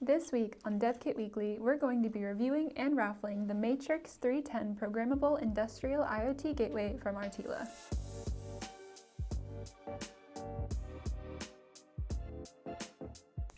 This week on DevKit Weekly, we're going to be reviewing and raffling the Matrix-310 programmable Industrial IoT gateway from Artila.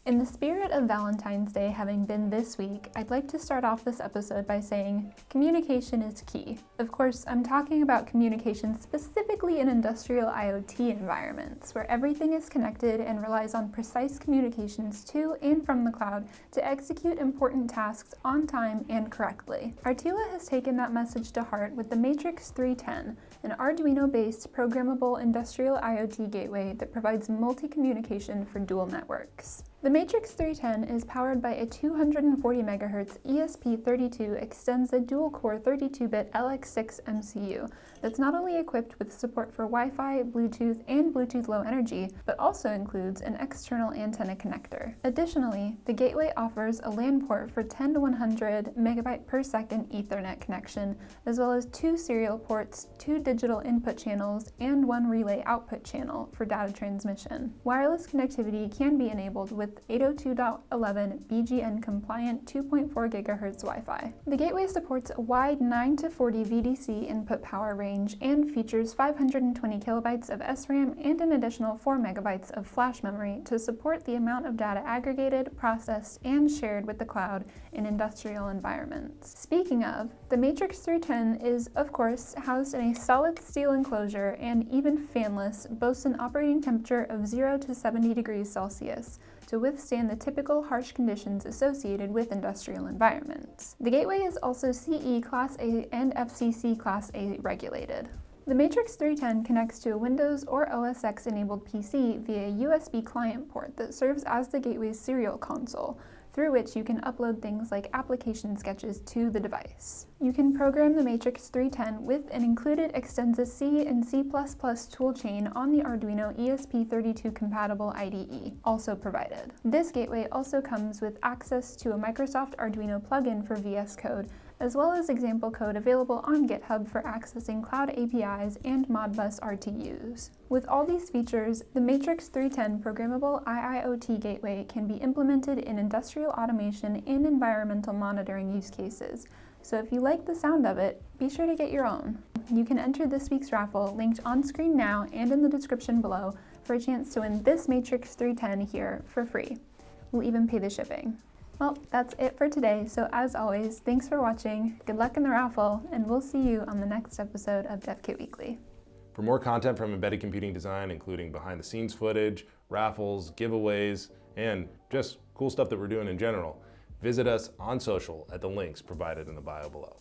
In the spirit of Valentine's Day having been this week, I'd like to start off this episode by saying communication is key. Of course, I'm talking about communication specifically in industrial IoT environments, where everything is connected and relies on precise communications to and from the cloud to execute important tasks on time and correctly. Artila has taken that message to heart with the Matrix-310, an Arduino-based programmable industrial IoT gateway that provides multi-communication for dual networks. The Matrix-310 is powered by a 240 MHz ESP32 Xtensa dual-core 32-bit LX6 MCU that's not only equipped with support for Wi-Fi, Bluetooth, and Bluetooth Low Energy, but also includes an external antenna connector. Additionally, the gateway offers a LAN port for 10 to 100 megabit per second Ethernet connection, as well as 2 serial ports, 2 digital input channels, and 1 relay output channel for data transmission. Wireless connectivity can be enabled with 802.11 BGN compliant 2.4 GHz Wi-Fi. The gateway supports a wide 9 to 40 VDC input power range and features 520 kilobytes of SRAM and an additional 4 megabytes of flash memory to support the amount of data aggregated, processed, and shared with the cloud in industrial environments. Speaking of, the Matrix-310 is, of course, housed in a solid steel enclosure and even fanless, boasts an operating temperature of 0 to 70 degrees Celsius to withstand the typical harsh conditions associated with industrial environments. The gateway is also CE Class A and FCC Class A regulated. The Matrix-310 connects to a Windows or OS X enabled PC via a USB client port that serves as the gateway's serial console, through which you can upload things like application sketches to the device. You can program the Matrix-310 with an included Xtensa C and C++ toolchain on the Arduino ESP32-compatible IDE, also provided. This gateway also comes with access to a Microsoft Arduino plugin for VS Code, as well as example code available on GitHub for accessing cloud APIs and Modbus RTUs. With all these features, the Matrix-310 programmable IIoT gateway can be implemented in industrial automation and environmental monitoring use cases. So if you like the sound of it, be sure to get your own. You can enter this week's raffle, linked on screen now and in the description below, for a chance to win this Matrix-310 here for free. We'll even pay the shipping. Well, that's it for today, so as always, thanks for watching, good luck in the raffle, and we'll see you on the next episode of DevKit Weekly. For more content from embedded computing design, including behind-the-scenes footage, raffles, giveaways, and just cool stuff that we're doing in general, visit us on social at the links provided in the bio below.